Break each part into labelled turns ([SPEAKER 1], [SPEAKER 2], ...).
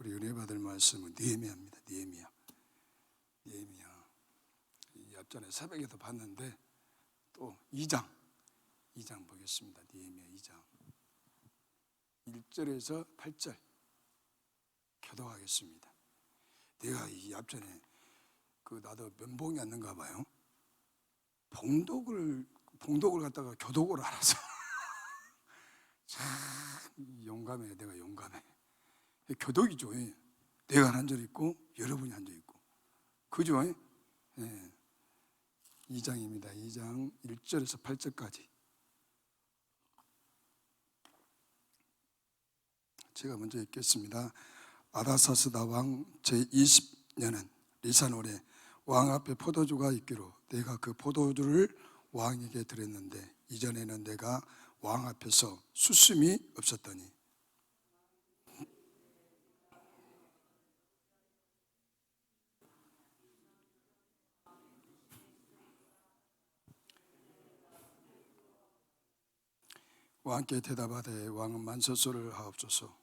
[SPEAKER 1] 우리 은혜 받을 말씀은 느헤미야입니다. 느헤미야. 이 앞전에 새벽에도 봤는데 또 2장 보겠습니다. 느헤미야 2장 1절에서 8절 교독하겠습니다. 내가 이 앞전에 나도 면봉이 왔는가 봐요. 봉독을 갖다가 교독을 알아서 참 용감해. 내가 용감해. 교독이죠. 내가 앉아 있고 여러분이 앉아 있고, 그죠? 2장입니다. 2장 1절에서 8절까지 제가 먼저 읽겠습니다. 아다사스다 왕 제20년은 리산올에 왕 앞에 포도주가 있기로 내가 그 포도주를 왕에게 드렸는데 이전에는 내가 왕 앞에서 수심이 없었더니 왕께 대답하되 왕은 만소서를 하옵소서.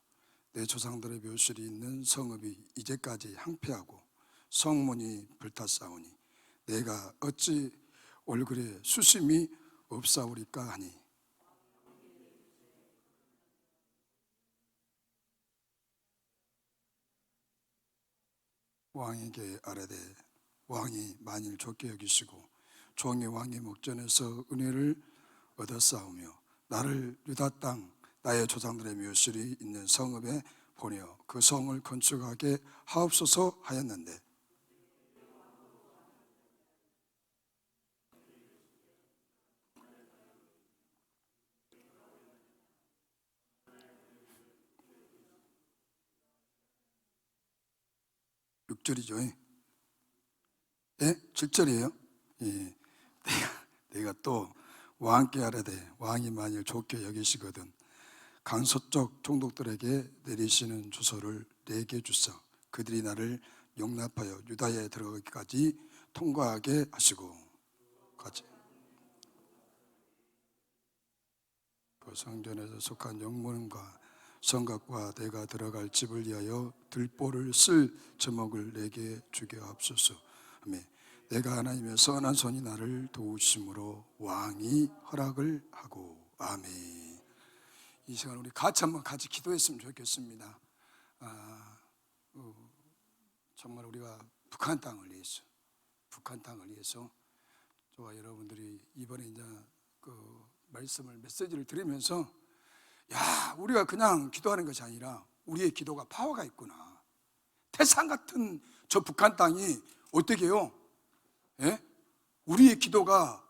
[SPEAKER 1] 내 조상들의 묘실이 있는 성읍이 이제까지 항폐하고 성문이 불탔사오니 내가 어찌 얼굴에 수심이 없사오리까 하니 왕에게 아뢰되 왕이 만일 좋게 여기시고 종의 왕의 목전에서 은혜를 얻었사오며 나를 유다 땅 나의 조상들의 묘실이 있는 성읍에 보내어 그 성을 건축하게 하옵소서 하였는데 (6절이죠) 예? 7절이에요? 예. 내가 또 왕께 아뢰되 왕이 만일 좋게 여기시거든 강서쪽 총독들에게 내리시는 주소를 내게 주사 그들이 나를 용납하여 유다에 들어가기까지 통과하게 하시고 같이 그 성전에서 속한 영문과 성곽과 내가 들어갈 집을 위하여 들보를 쓸 저목을 내게 주게 하옵소서. 아멘. 내가 하나님의 선한 손이 나를 도우심으로 왕이 허락을 하고 아멘. 이 시간 우리 한번 같이 기도했으면 좋겠습니다. 정말 우리가 북한 땅을 위해서 저와 여러분들이 이번에 이제 메시지를 들으면서 야, 우리가 그냥 기도하는 것이 아니라 우리의 기도가 파워가 있구나. 태산 같은 저 북한 땅이 어떻게 해요? 예? 우리의 기도가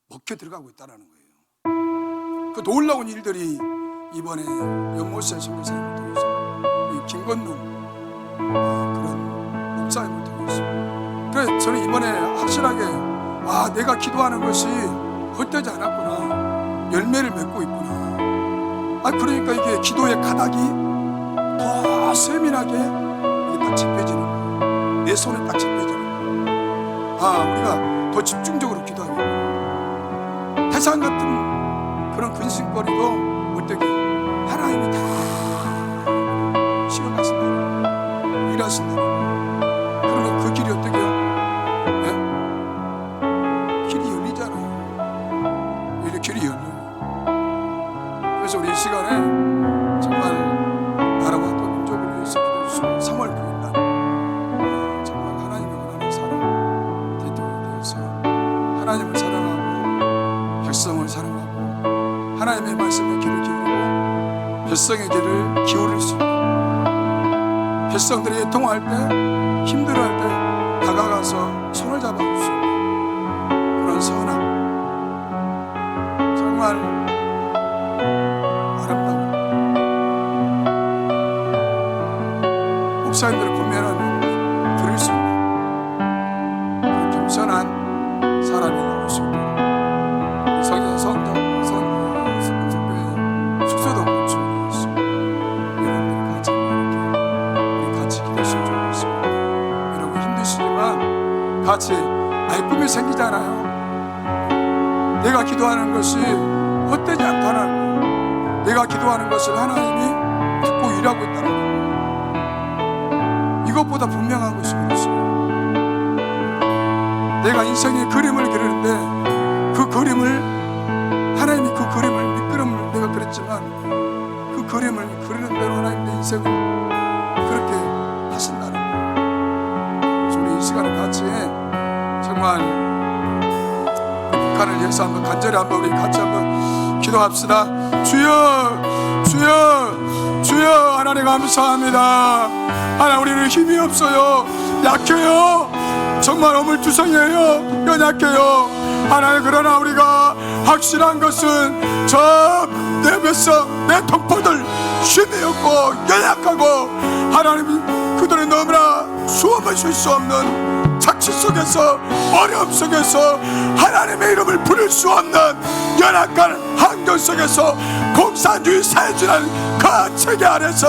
[SPEAKER 1] 먹혀 들어가고 있다는 거예요. 그 놀라운 일들이 이번에 연못새 선교사님을 통해서 이 김건웅 그런 목사님을 통해서 그래서 저는 이번에 확실하게 내가 기도하는 것이 헛되지 않았구나, 열매를 맺고 있구나. 그러니까 이게 기도의 가닥이 더 세밀하게 이게 딱 잡혀지는 거예요. 내 손에 딱 잡혀지는 거예요. 우리가 더 집중적으로 기도하겠구나. 태산 같은 그런 근심거리도 어떻게 하나님이 다 시험하신다, 일하신다. 그러면 그 길이 어떻게 해요? 네? 길이 열리잖아요. 이렇게 길이 열려요. 그래서 우리 이 시간에 정말 나라와 또 민족을 위해서 기도해 주시고 3월 9일 날 정말 하나님의 원하는 사랑 대통령이 되어서 하나님을 사랑하고 백성을 사랑하고 하나님의 말씀에 귀를 기울이고 백성의 귀를 기울일 수 있는, 백성들이 애통할 때 힘들어할 때 다가가서 손을 잡아줄 수 있는 그런 선한 정말 아름다운 목사님들의 권면하는 들을 수 있는 그런 겸손한 사람이 나올 수 있도록 성경 성도의 숙소도 건축을 했어. 여러분들이 같이 우리 같이 기도했으면 좋겠습니다. 여러분 힘드시지만 같이 꿈이 생기잖아요. 내가 기도하는 것이 헛되지 않다는 거예요. 내가 기도하는 것을 하나님이 듣고 일하고 있다는 거예요. 이것보다 분명한 것이 없어요. 내가 인생의 그림을 그리는데 그 그림을, 하나님이 그 그림을 미끄럼을 내가 그렸지만 그 그림을 그리는 대로 하나님 내 인생을 그렇게 하신다는 거예요. 그래서 우리 이 시간에 같이 정말 북한을 위해서 한번 간절히 한번 우리 같이 한번 기도합시다. 주여, 주여, 주여. 하나님 감사합니다. 하나님, 우리는 힘이 없어요. 약해요. 정말 어물투성이에요. 연약해요. 하나님, 그러나 우리가 확실한 것은 저 내 뱃속, 내 동포들 힘이 없고 연약하고, 하나님이 그들은 너무나 숨을 쉴 수 없는 착취 속에서, 어려움 속에서, 하나님의 이름을 부를 수 없는 연약한 환경 속에서 공산주의 사회주의라는 그 체계 아래서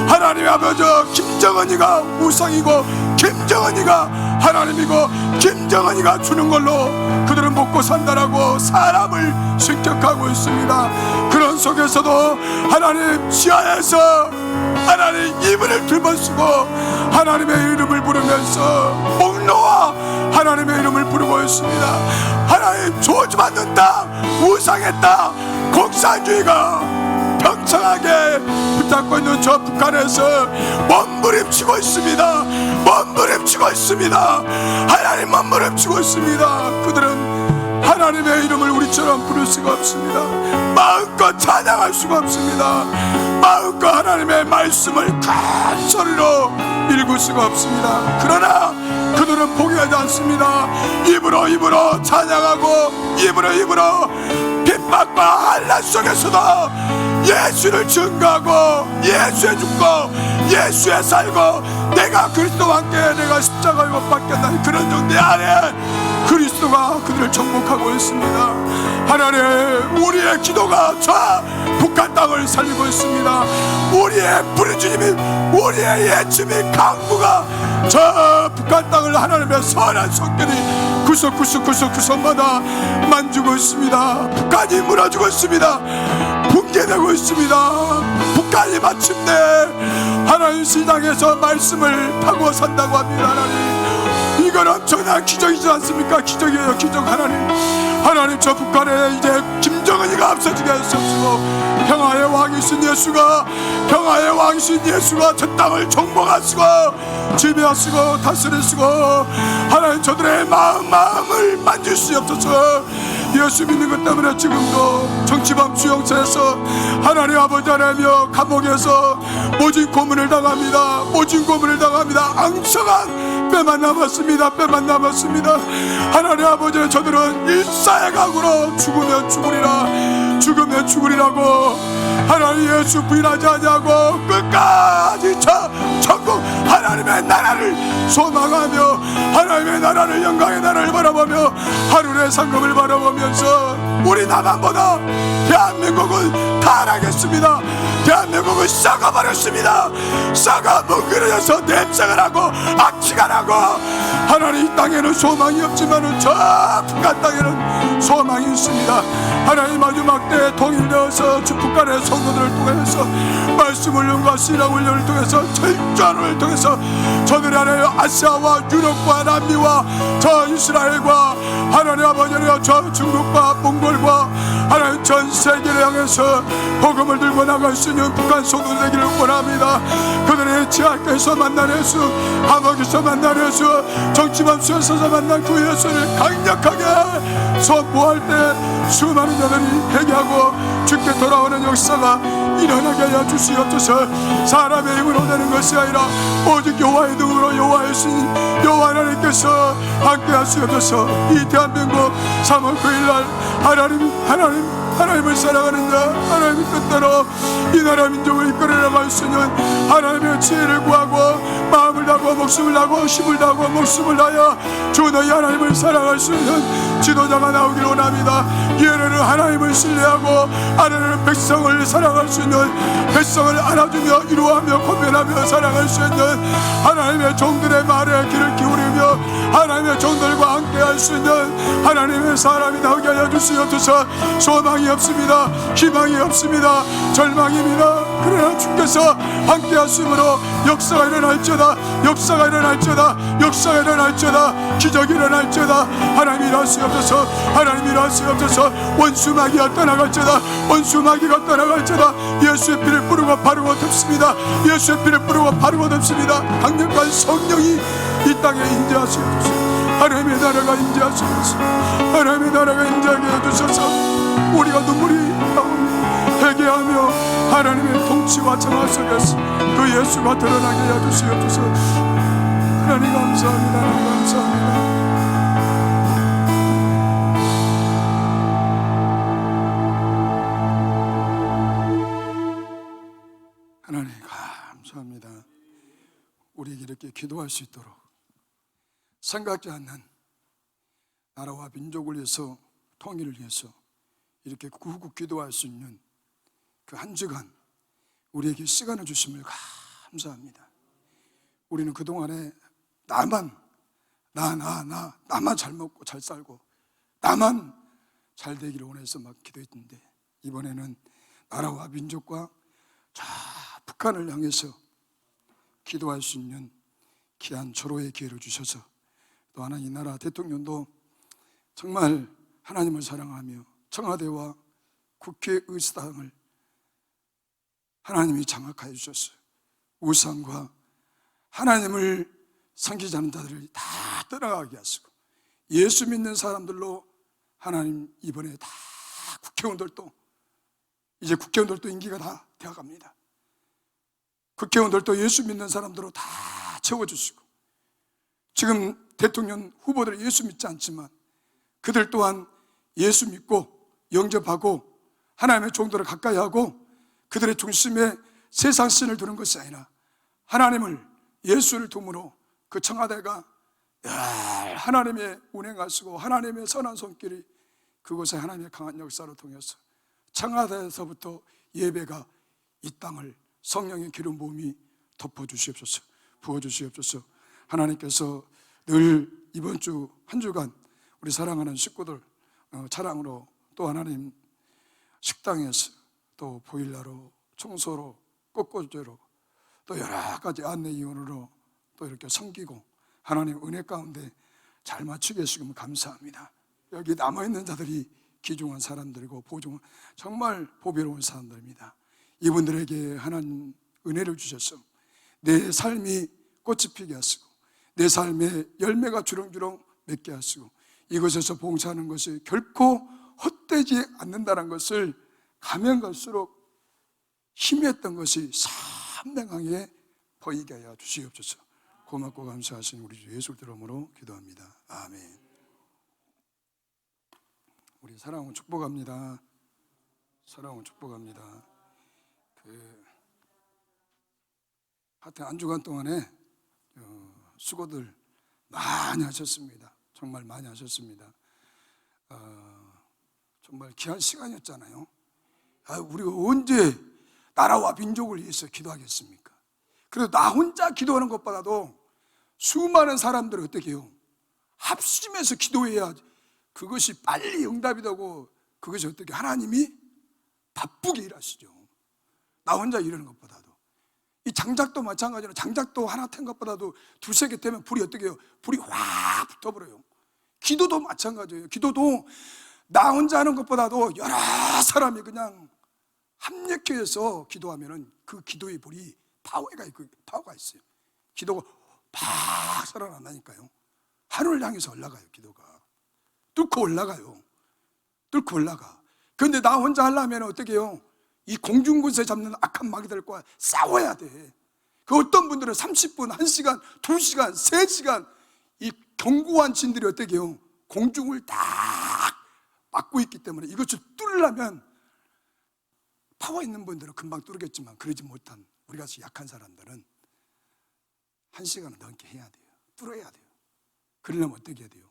[SPEAKER 1] 하나님의 아버지 김정은이가 우상이고 김정은이가 하나님이고 김정은이가 주는 걸로 그들은 먹고 산다라고 사람을 습격하고 있습니다. 그런 속에서도 하나님 지하에서 하나님 이불을 들번쓰고 하나님의 이름을 부르면서 목놓아 하나님의 이름을 부르고 있습니다. 하나님, 조주받는 땅, 우상의 땅, 공산주의가 평창하게 붙잡고 있는 저 북한에서 몸부림치고 있습니다. 몸부림치고 있습니다. 하나님 몸부림치고 있습니다. 그들은 하나님의 이름을 우리처럼 부를 수가 없습니다. 마음껏 찬양할 수가 없습니다. 마음껏 하나님의 말씀을 큰 소리로 읽을 수가 없습니다. 그러나 그들은 포기하지 않습니다. 입으로 찬양하고 입으로 핍박과 한란 속에서도 예수를 증거하고 예수에 죽고 예수에 살고 내가 그리스도와 함께 내가 십자가에 못 박혔다, 그런 정대 안에 그리스도가 그들을 정복하고 있습니다. 하나님, 우리의 기도가 저 북한 땅을 살리고 있습니다. 우리의 부르짖음이, 우리의 예침이, 강구가 저 북한 땅을 하나님의 선한 손길이 구석마다 만지고 있습니다. 북한이 무너지고 있습니다. 붕괴되고 있습니다. 북한이 마침내 하나님 시장에서 말씀을 타고 산다고 합니다. 하나님, 이건 엄청난 기적이지 않습니까? 기적이에요, 기적. 하나님, 저 북한에 이제 김정은이가 앞서지게 하시옵시고 평화의 왕이신 예수가, 평화의 왕이신 예수가 저 땅을 정복하시고 지배하시고 다스리시고 하나님, 저들의 마음을 만지시옵소서. 예수 믿는 것 때문에 지금도 정치범 수용소에서 하나님 아버지 하나님이여 감옥에서 모진 고문을 당합니다. 앙성한 뼈만 남았습니다. 하나님 아버지, 저들은 일사회강으로 죽으면 죽으리라고 하나님 예수 부인하지 아니하고 끝까지 천국 하나님의 나라를 소망하며 하나님의 나라를, 영광의 나라를 바라보며 하늘의 상급을 바라보면서 우리 나만보다 대한민국은 타락했습니다. 대한민국은 썩어버렸습니다. 썩어 뭉그러져서 냄새가 나고 악취가 나고 하나님, 이 땅에는 소망이 없지만 저 북한 땅에는 소망이 있습니다. 하나님, 마지막 때에 통일되어서 저 북한의 성도들을 통해서 말씀을 연구와 신앙 훈련을 통해서 철저를 통해서 저들이 하나님 아시아와 유럽과 남미와 저 이스라엘과 하나님 아버지여 저 중국과 몽골과 하나님 전 세계를 향해서 복음을 들고 나갈 수 있는 북한 성도들 되기를 원합니다. 그들의 지하에서 만난 예수, 감옥에서 만난 예수, 정치범 수에서 만난 그 예수를 강력하게 선포할 때 수많은 자들이 회개하고 주께 돌아오는 역사가 일어나게 하여 주시옵소서. 사람의 힘으로 되는 것이 아니라 오직 여호와의 등으로 여호와의 신 여호와 하나님께서 함께 하시옵소서. 이 대한민국 3월 9일날 하나님을 사랑하는 자, 하나님의 뜻대로 이 나라 민족을 이끌어 나갈 수 있는 하나님의 지혜를 구하고 마음을 다하고 목숨을 다하고 힘을 다하고 목숨을 다하여 주 너희 하나님을 사랑할 수 있는 지도자가 나오기를 원합니다. 예래는 하나님을 신뢰하고 아래는 백성을 사랑할 수 있는, 백성을 안아주며 이루하며 권면하며 사랑할 수 있는 하나님의 종들의 말에 귀를 기울이며 하나님의 종들과 함께 할 수 있는 하나님의 사람이 나오게 하여 주시옵소서. 소망이 없습니다. 희망이 없습니다. 절망입니다. 그러나 주께서 함께 하심으로 역사가 일어날지어다, 역사가 일어날지어다, 역사가 일어날지어다, 기적이 일어날지어다. 하나님 일하시옵소서, 하나님 일하시옵소서. 원수마귀가 떠나갈지어다, 원수마귀가 떠나갈지어다. 예수의 피를 뿌리고 바르고 덮습니다. 예수의 피를 뿌리고 바르고 덮습니다. 강력한 성령이 이 땅에 임재하시옵소서. 하나님의 나라가 임재하시옵소서. 하나님의 나라가 임재하게 해주셔서 우리가 눈물이 나옵니다. 회개하며 하나님의 통치와 정화 속에서 그 예수가 드러나게 해주시옵소서. 하나님 감사합니다. 하나님 감사합니다. 하나님 감사합니다. 우리에게 이렇게 기도할 수 있도록 생각지 않는 나라와 민족을 위해서, 통일을 위해서 이렇게 구국 기도할 수 있는 그 한 주간 우리에게 시간을 주심을 감사합니다. 우리는 그동안에 나만 잘 먹고 잘 살고 나만 잘 되기를 원해서 막 기도했는데, 이번에는 나라와 민족과 저 북한을 향해서 기도할 수 있는 귀한 절호의 기회를 주셔서, 또 하나 이 나라 대통령도 정말 하나님을 사랑하며 청와대와 국회의사당을 하나님이 장악하여 주셨어요. 우상과 하나님을 섬기지 않는 자들을 다 떠나가게 하시고, 예수 믿는 사람들로 하나님 이번에 다 국회의원들도, 이제 국회의원들도 임기가 다 되어갑니다. 국회의원들도 예수 믿는 사람들로 다 채워주시고, 지금 대통령 후보들 예수 믿지 않지만 그들 또한 예수 믿고 영접하고 하나님의 종들을 가까이 하고, 그들의 중심에 세상 신을 두는 것이 아니라 하나님을, 예수를 둠으로 그 청와대가 늘 하나님의 운행하시고 하나님의 선한 손길이 그곳에 하나님의 강한 역사를 통해서 청와대에서부터 예배가 이 땅을 성령의 기름 부음이 덮어주시옵소서, 부어주시옵소서. 하나님께서 늘 이번 주 한 주간 우리 사랑하는 식구들 차량으로, 또 하나님 식당에서, 또 보일러로, 청소로, 꽃꽂이로, 또 여러 가지 안내위원으로 또 이렇게 섬기고 하나님 은혜 가운데 잘 맞추게 해주시면 감사합니다. 여기 남아있는 자들이 귀중한 사람들이고 정말 보배로운 사람들입니다. 이분들에게 하나님 은혜를 주셔서 내 삶이 꽃이 피게 하시고 내 삶에 열매가 주렁주렁 맺게 하시고, 이곳에서 봉사하는 것이 결코 헛되지 않는다는 것을 가면 갈수록 힘했던 것이 선명하게 보이게 하여 주시옵소서. 고맙고 감사하신 우리 주 예수 이름으로 기도합니다. 아멘. 우리 사랑하고 축복합니다. 사랑하고 축복합니다. 하여튼 한 주간 동안에 수고들 많이 하셨습니다. 정말 많이 하셨습니다. 정말 귀한 시간이었잖아요. 우리가 언제 나라와 민족을 위해서 기도하겠습니까? 그래도 나 혼자 기도하는 것보다도 수많은 사람들이 어떻게 해요? 합심해서 기도해야 그것이 빨리 응답이 되고, 그것이 어떻게 하나님이 바쁘게 일하시죠. 나 혼자 일하는 것보다도. 이 장작도 마찬가지로, 장작도 하나 탄 것보다도 두세 개 되면 불이 어떻게 해요? 불이 확 붙어버려요. 기도도 마찬가지예요. 기도도 나 혼자 하는 것보다도 여러 사람이 그냥 합력해서 기도하면은 그 기도의 불이 파워가 있어요. 기도가 팍 살아난다니까요. 하늘을 향해서 올라가요. 기도가 뚫고 올라가요. 뚫고 올라가. 그런데 나 혼자 하려면 어떻게 해요? 이 공중군세 잡는 악한 마귀들과 싸워야 돼. 그 어떤 분들은 30분, 1시간, 2시간, 3시간 이 견고한 진들이 어떻게 해요? 공중을 딱 막고 있기 때문에 이것을 뚫으려면 파워 있는 분들은 금방 뚫겠지만 그러지 못한 우리같이 약한 사람들은 1시간은 넘게 해야 돼요. 뚫어야 돼요. 그러려면 어떻게 해야 돼요?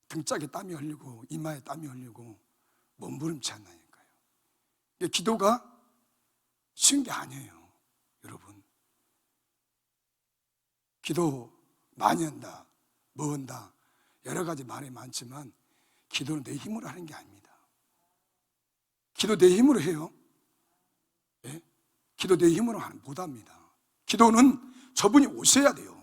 [SPEAKER 1] 등짝에 땀이 흘리고 이마에 땀이 흘리고 몸부림치 않나니까요. 기도가 쉬운 게 아니에요. 여러분, 기도 많이 한다, 뭐 한다, 여러 가지 말이 많지만 기도는 내 힘으로 하는 게 아닙니다. 기도 내 힘으로 해요? 예? 내 힘으로 못합니다. 기도는 저분이 오셔야 돼요.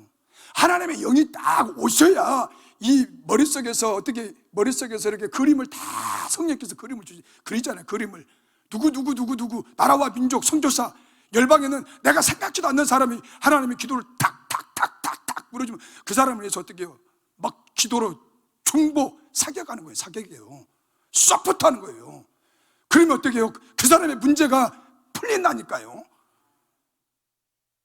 [SPEAKER 1] 하나님의 영이 딱 오셔야 이 머릿속에서 이렇게 그림을 다 성령께서 그림을 그리잖아요. 그림을 누구 나라와 민족 선교사 열방에는 내가 생각지도 않는 사람이 하나님의 기도를 탁탁탁탁탁 부르주면 그 사람을 위해서 어떻게 해요? 막 기도로 중보 사격하는 거예요. 사격이에요. 쏙부터 하는 거예요. 그러면 어떻게 해요? 그 사람의 문제가 풀린다니까요.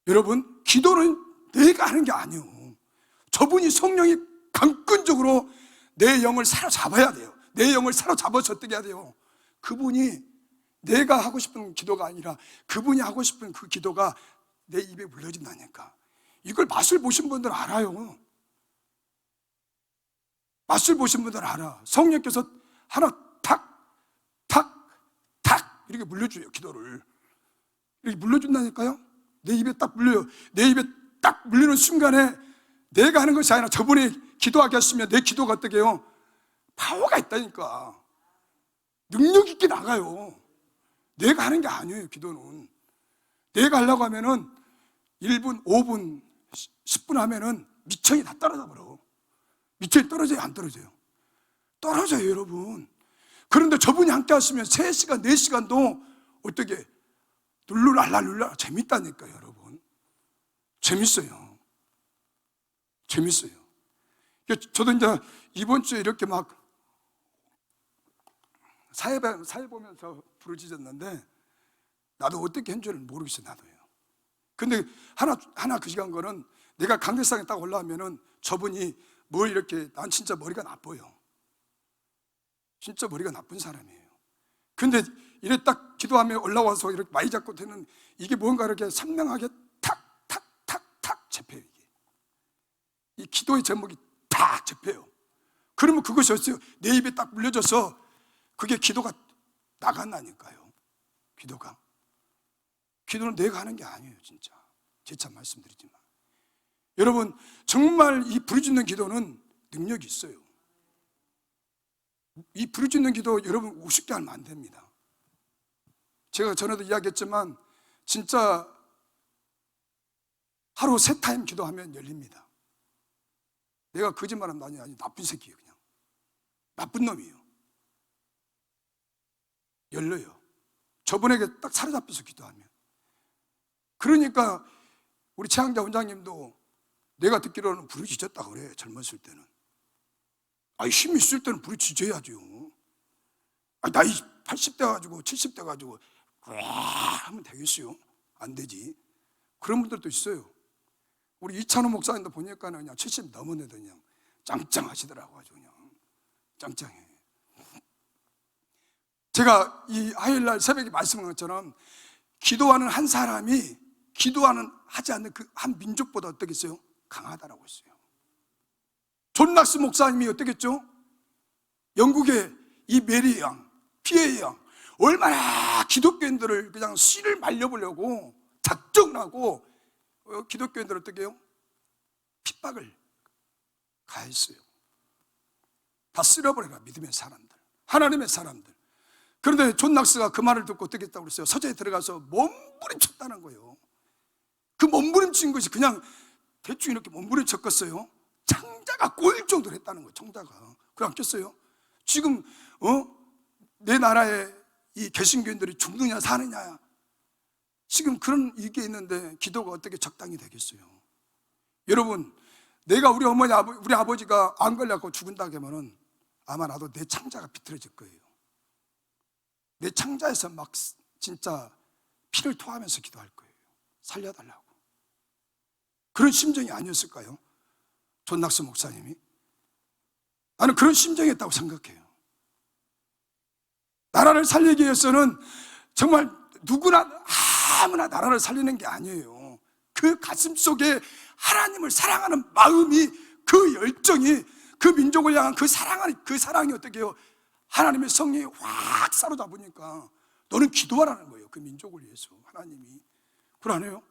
[SPEAKER 1] 여러분, 기도는 내가 하는 게 아니에요. 저분이 성령이 강권적으로 내 영을 사로잡아야 돼요. 내 영을 사로잡아서 어떻게 해야 돼요? 그분이 내가 하고 싶은 기도가 아니라 그분이 하고 싶은 그 기도가 내 입에 물려진다니까. 이걸 맛을 보신 분들은 알아요. 맛을 보신 분들은 알아. 성령께서 하나 탁 이렇게 물려줘요. 기도를 이렇게 물려준다니까요. 내 입에 딱 물려요. 내 입에 딱 물리는 순간에 내가 하는 것이 아니라 저분이 기도하게 하시면 내 기도가 어떻게 해요? 파워가 있다니까. 능력 있게 나가요. 내가 하는 게 아니에요. 기도는 내가 하려고 하면은 1분, 5분, 10분 하면은 미천이 다 떨어져 버려. 미천이 떨어져요? 안 떨어져요? 떨어져요, 여러분. 그런데 저분이 함께 하시면 3시간, 4시간도 어떻게 눌러라 재밌다니까요, 여러분. 재밌어요. 저도 이제 이번 주에 이렇게 막 사회 보면서 부르짖었는데 나도 어떻게 한 줄을 모르겠어요. 나도요. 근데 하나 그 시간 거는 내가 강대상에 딱 올라오면은 저분이 뭘 이렇게, 난 진짜 머리가 나빠요. 진짜 머리가 나쁜 사람이에요. 근데 이래 딱 기도하며 올라와서 이렇게 많이 잡고 되는 이게 뭔가 이렇게 선명하게 탁 잡혀요. 이 기도의 제목이 딱 잡혀요. 그러면 그것이 어때요? 내 입에 딱 물려져서 그게 기도가 나간다니까요. 기도는 내가 하는 게 아니에요. 진짜 재차 말씀드리지만 여러분, 정말 이 부르짖는 기도는 능력이 있어요. 이 부르짖는 기도 여러분 우습게 하면 안 됩니다. 제가 전에도 이야기했지만 진짜 하루 3타임 기도하면 열립니다. 내가 거짓말하면 아니 나쁜 새끼예요. 그냥 나쁜 놈이에요. 열려요. 저분에게 딱 사로잡혀서 기도하면. 그러니까 우리 최항자 원장님도 내가 듣기로는 부르짖었다고 그래. 젊었을 때는. 힘 있을 때는 부르짖어야죠. 나이 80대 가지고 70대 가지고 하면 되겠어요? 안 되지. 그런 분들도 있어요. 우리 이찬호 목사님도 보니까 그냥 70 넘었는데 그냥 짱짱하시더라고. 아주 그냥 짱짱해. 제가 이 화요일날 새벽에 말씀한 것처럼 기도하는 한 사람이 하지 않는 그 한 민족보다 어떻겠어요? 강하다라고 했어요. 존 낙스 목사님이 어떻겠죠? 영국의 이 메리 양, 피에 양, 얼마나 기독교인들을 그냥 씨를 말려보려고 작정을 하고 기독교인들을 어떻게 해요? 핍박을 가했어요. 다 쓸어버려라. 믿음의 사람들, 하나님의 사람들. 그런데 존 낙스가 그 말을 듣고 어떻게 했다고 그랬어요? 서재에 들어가서 몸부림쳤다는 거예요. 그 몸부림친 것이 그냥 대충 이렇게 몸부림쳤겠어요? 창자가 꼬일 정도로 했다는 거예요. 창자가. 그거 안 꼈어요? 지금 내 나라에 이 개신교인들이 죽느냐 사느냐 지금 그런 이게 있는데 기도가 어떻게 적당히 되겠어요? 여러분, 내가 우리 어머니 우리 아버지가 안 걸려갖고 죽은다고 하면은 아마 나도 내 창자가 비틀어질 거예요. 내 창자에서 막 진짜 피를 토하면서 기도할 거예요. 살려달라고. 그런 심정이 아니었을까요? 존 낙스 목사님이. 나는 그런 심정이었다고 생각해요. 나라를 살리기 위해서는 정말 누구나 아무나 나라를 살리는 게 아니에요. 그 가슴 속에 하나님을 사랑하는 마음이, 그 열정이, 그 민족을 향한 그 사랑이 어떻게 해요? 하나님의 성령이 확 사로잡으니까 너는 기도하라는 거예요. 그 민족을 위해서 하나님이. 그러네요.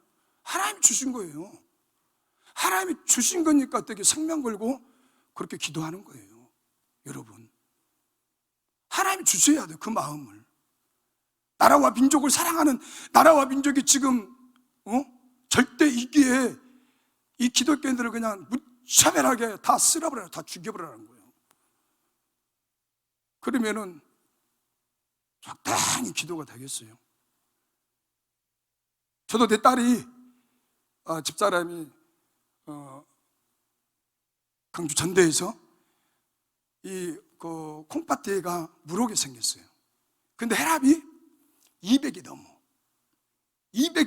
[SPEAKER 1] 하나님이 주신 거예요. 하나님이 주신 거니까 어떻게 생명 걸고 그렇게 기도하는 거예요. 여러분, 하나님이 주셔야 돼요. 그 마음을. 나라와 민족을 사랑하는 나라와 민족이 지금 절대 이기에 이 기독교인들을 그냥 무차별하게 다 쓸어버려라, 다 죽여버리라는 거예요. 그러면은 적당히 기도가 되겠어요. 저도 내 딸이 집사람이 강주 전대에서 그 콩팥대가 물오게 생겼어요. 근데 혈압이 200이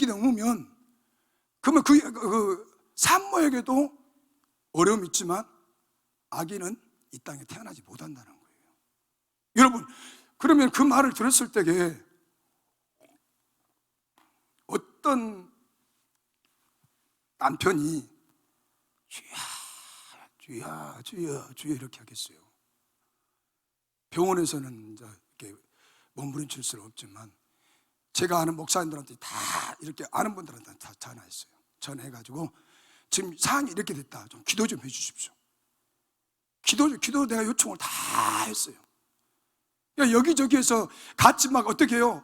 [SPEAKER 1] 넘으면 그러면 그 산모에게도 어려움이 있지만 아기는 이 땅에 태어나지 못한다는 거예요. 여러분, 그러면 그 말을 들었을 때에 어떤 남편이 주야 이렇게 하겠어요? 병원에서는 이제 이렇게 몸부림칠 수는 없지만 제가 아는 목사님들한테 다 이렇게 아는 분들한테 다 전화했어요. 전화해가지고 지금 상황이 이렇게 됐다, 좀 기도 좀 해주십시오. 기도 내가 요청을 다 했어요. 여기저기에서 같이 막 어떻게 해요?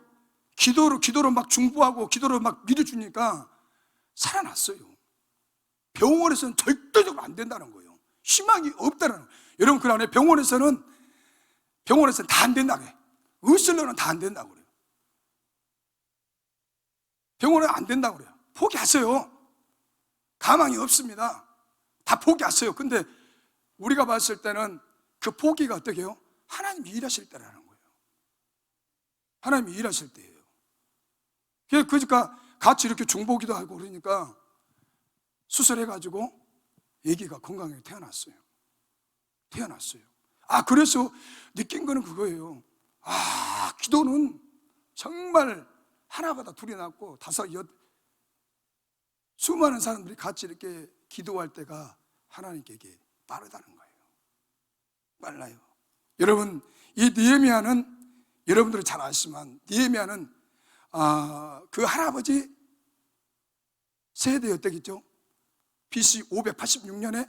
[SPEAKER 1] 기도로 막 중보하고 기도로 막 밀어주니까 살아났어요. 병원에서는 절대적으로 안 된다는 거예요. 희망이 없다는 거예요. 여러분, 그 안에 병원에서는 다 안 된다고 해요. 의술로는 다 안 된다고 그래요. 병원은 안 된다고 그래요. 포기하세요. 가망이 없습니다. 다 포기하세요. 근데 우리가 봤을 때는 그 포기가 어떻게 해요? 하나님이 일하실 때라는 거예요. 하나님이 일하실 때예요. 그러니까 같이 이렇게 중보기도 하고 그러니까 수술해가지고 아기가 건강하게 태어났어요. 그래서 느낀 거는 그거예요. 기도는 정말 하나보다 둘이 낫고 다섯, 여 수많은 사람들이 같이 이렇게 기도할 때가 하나님께 이게 빠르다는 거예요. 빨라요. 여러분, 이 느헤미야는 여러분들이 잘 아시지만 느헤미야는 그 할아버지 세대였겠죠. BC 586년에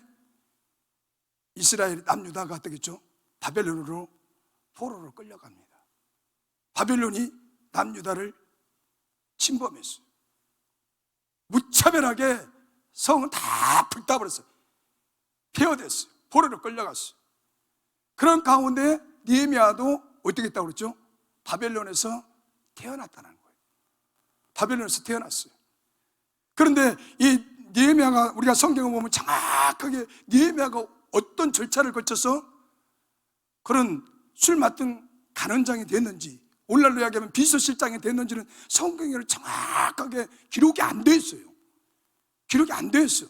[SPEAKER 1] 이스라엘 남유다가 어떻겠죠? 바벨론으로 포로로 끌려갑니다. 바벨론이 남유다를 침범했어요. 무차별하게 성은 다 불타버렸어요. 폐허됐어요. 포로로 끌려갔어요. 그런 가운데 느헤미야도 어떻게 했다고 그랬죠? 바벨론에서 태어났다는 거예요. 바벨론에서 태어났어요. 그런데 이 느헤미야가, 우리가 성경을 보면 정확하게 느헤미야가 어떤 절차를 거쳐서 그런 술 맡은 간원장이 됐는지, 오늘날로 이야기하면 비서실장이 됐는지는 성경에는 정확하게 기록이 안 돼 있어요. 기록이 안 돼 있어요.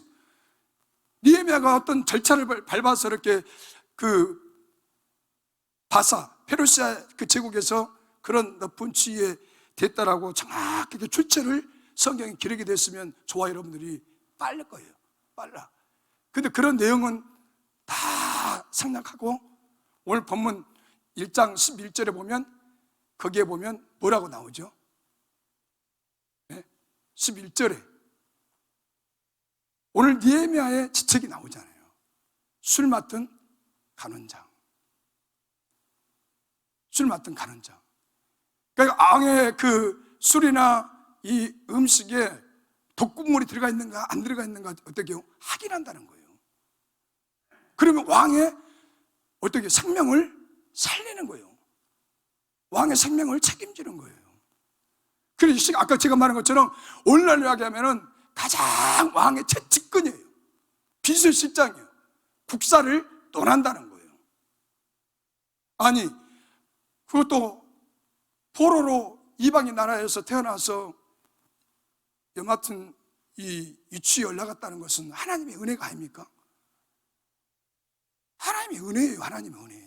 [SPEAKER 1] 느헤미야가 어떤 절차를 밟아서 이렇게 그 바사, 페르시아 그 제국에서 그런 높은 지위에 됐다라고 정확하게 출처를 성경에 기록이 됐으면 저와 여러분들이 빨릴 거예요. 빨라. 근데 그런 내용은 다 생략하고 오늘 본문 1장 11절에 보면 거기에 보면 뭐라고 나오죠? 11절에 오늘 느헤미야의 지책이 나오잖아요. 술 맡은 간원장. 그러니까 왕의 그 술이나 이 음식에 독극물이 들어가 있는가 안 들어가 있는가 어떻게 확인한다는 거예요. 그러면 왕의 어떻게 생명을 살리는 거예요. 왕의 생명을 책임지는 거예요. 그래서 아까 제가 말한 것처럼 오늘날로 이야기하면 가장 왕의 최측근이에요. 비서실장이에요. 국사를 논한다는 거예요. 아니, 그것도 포로로 이방인 나라에서 태어나서 여하튼 이 위치에 올라갔다는 것은 하나님의 은혜가 아닙니까? 하나님의 은혜예요. 하나님의 은혜.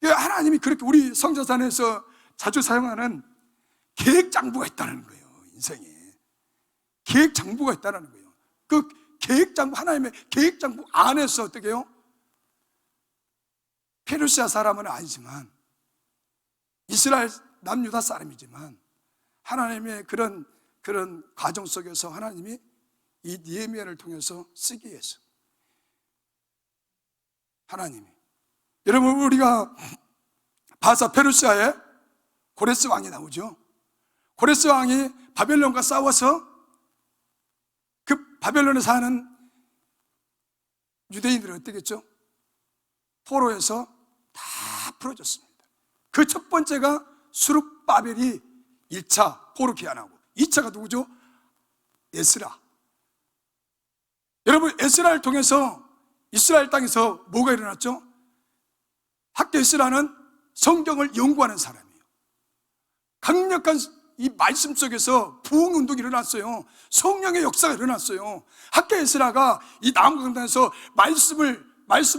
[SPEAKER 1] 하나님이 그렇게 우리 성자산에서 자주 사용하는 계획장부가 있다는 거예요. 인생에 계획장부가 있다는 거예요. 그 계획장부, 하나님의 계획장부 안에서 어떻게 해요? 페르시아 사람은 아니지만 이스라엘 남유다 사람이지만 하나님의 그런 과정 속에서 하나님이 이 느헤미야를 통해서 쓰기 위해서 하나님이, 여러분, 우리가 바사 페르시아의 고레스 왕이 나오죠. 고레스 왕이 바벨론과 싸워서 그 바벨론에 사는 유대인들은 어떻겠죠? 포로에서 다 풀어줬습니다. 그 첫 번째가 수룹바벨이 1차 포로 귀환하고, 2차가 누구죠? 에스라. 여러분, 에스라를 통해서 이스라엘 땅에서 뭐가 일어났죠? 학교 에스라는 성경을 연구하는 사람이에요. 강력한 이 말씀 속에서 부흥운동이 일어났어요. 성령의 역사가 일어났어요. 학교 에스라가 이 나무강단에서 말씀을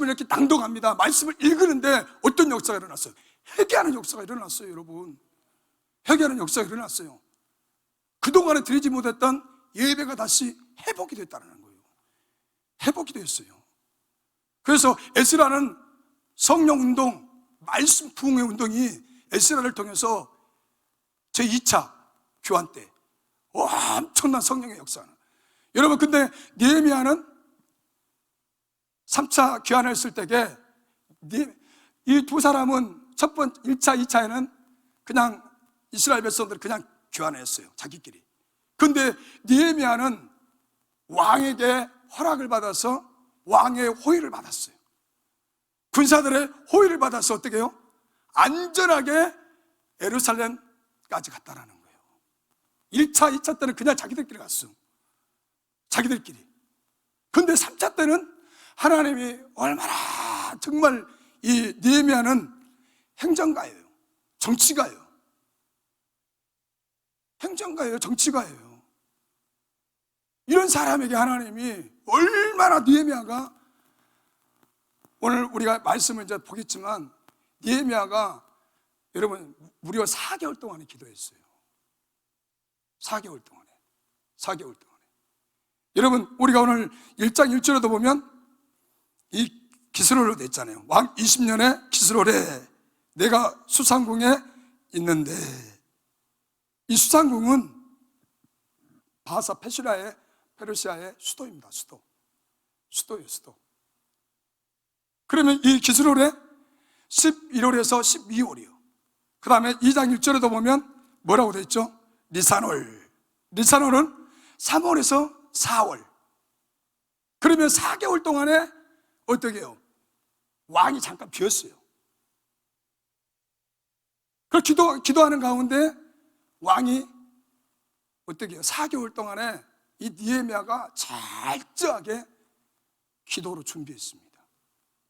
[SPEAKER 1] 이렇게 낭독합니다. 말씀을 읽으는데 어떤 역사가 일어났어요? 회개하는 역사가 일어났어요. 여러분, 회개하는 역사가 일어났어요. 그동안에 드리지 못했던 예배가 다시 회복이 됐다는 거예요. 회복이 됐어요. 그래서 에스라는 성령운동, 말씀 부흥의 운동이 에스라를 통해서 제2차 교환 때 엄청난 성령의 역사는. 여러분, 근데 느헤미야는 3차 교환을 했을 때에 이 두 사람은 1차, 2차에는 그냥 이스라엘 백성들을 그냥 교환을 했어요, 자기끼리. 근데 느헤미야는 왕에게 허락을 받아서 왕의 호의를 받았어요. 군사들의 호의를 받아서 어떻게 해요? 안전하게 예루살렘까지 갔다라는 거예요. 1차, 2차 때는 그냥 자기들끼리 갔어. 자기들끼리. 근데 3차 때는 하나님이 얼마나 정말 이 느헤미야는 행정가예요. 정치가예요. 행정가예요. 정치가예요. 이런 사람에게 하나님이 얼마나, 느헤미야가 오늘 우리가 말씀을 이제 보겠지만, 느헤미야가 여러분 무려 4개월 동안에 기도했어요. 4개월 동안에. 여러분, 우리가 오늘 1장 1절에도 보면 이 기스로를 냈잖아요. 왕 20년에 기스로래 내가 수상궁에 있는데, 이 수상궁은 바사 페르시아의 수도입니다. 수도예요. 그러면 이 기스로래 11월에서 12월이요. 그 다음에 2장 1절에도 보면 뭐라고 되어 있죠? 니산월은 3월에서 4월. 그러면 4개월 동안에 어떻게 해요? 왕이 잠깐 비었어요. 그 기도하는 가운데 왕이 어떻게 해요? 4개월 동안에 이 느헤미야가 철저하게 기도로 준비했습니다.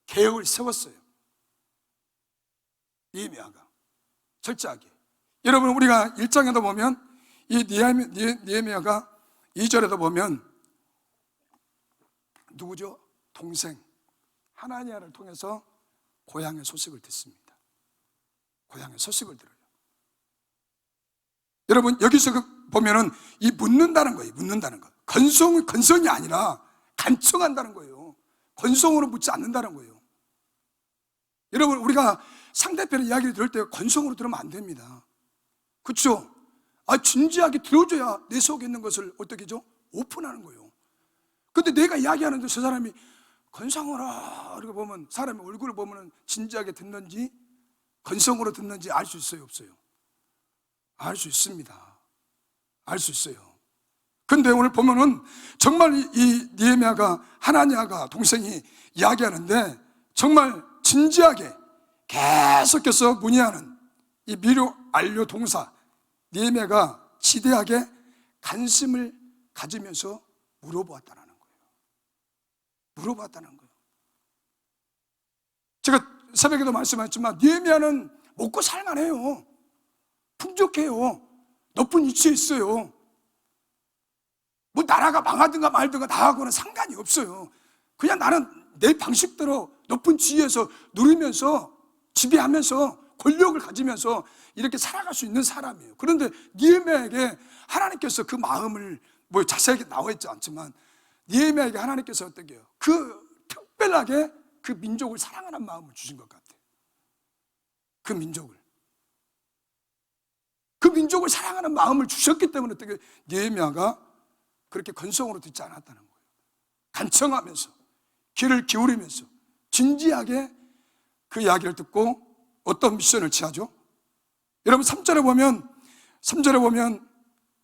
[SPEAKER 1] 계획을 세웠어요. 느헤미야가 철저하게. 여러분, 우리가 1장에도 보면 이 느헤미야가 2절에도 보면 누구죠? 동생 하나니야를 통해서 고향의 소식을 듣습니다. 고향의 소식을 들어요. 여러분, 여기서 보면은 이 묻는다는 거예요. 묻는다는 거. 건성이 아니라 간청한다는 거예요. 건성으로 묻지 않는다는 거예요. 여러분, 우리가 상대편의 이야기를 들을 때 건성으로 들으면 안 됩니다. 그렇죠? 진지하게 들어줘야 내 속에 있는 것을 어떻게 죠? 오픈하는 거예요. 근데 내가 이야기하는데 저 사람이 건성으로 이렇게 보면, 사람의 얼굴을 보면 진지하게 듣는지 건성으로 듣는지 알 수 있어요, 없어요? 알 수 있습니다. 알 수 있어요. 근데 오늘 보면은 정말 이 느헤미야가, 하나니야가 동생이 이야기하는데 정말 진지하게 계속해서 문의하는 이 미료 안료 동사 느헤미야가 지대하게 관심을 가지면서 물어보았다는 거예요. 제가 새벽에도 말씀하셨지만 느헤미야는 먹고 살만해요. 풍족해요. 높은 위치에 있어요. 뭐 나라가 망하든가 말든가 나하고는 상관이 없어요. 그냥 나는 내 방식대로 높은 지위에서 누리면서 지배하면서 권력을 가지면서 이렇게 살아갈 수 있는 사람이에요. 그런데 느헤미야에게 하나님께서 그 마음을 뭐 자세하게 나와 있지 않지만 느헤미야에게 하나님께서 어떻게 해요? 그 특별하게 그 민족을 사랑하는 마음을 주신 것 같아요. 그 민족을 사랑하는 마음을 주셨기 때문에 어떻게 느헤미야가 그렇게 건성으로 듣지 않았다는 거예요. 간청하면서 귀를 기울이면서 진지하게 그 이야기를 듣고 어떤 미션을 취하죠? 여러분 3절에 보면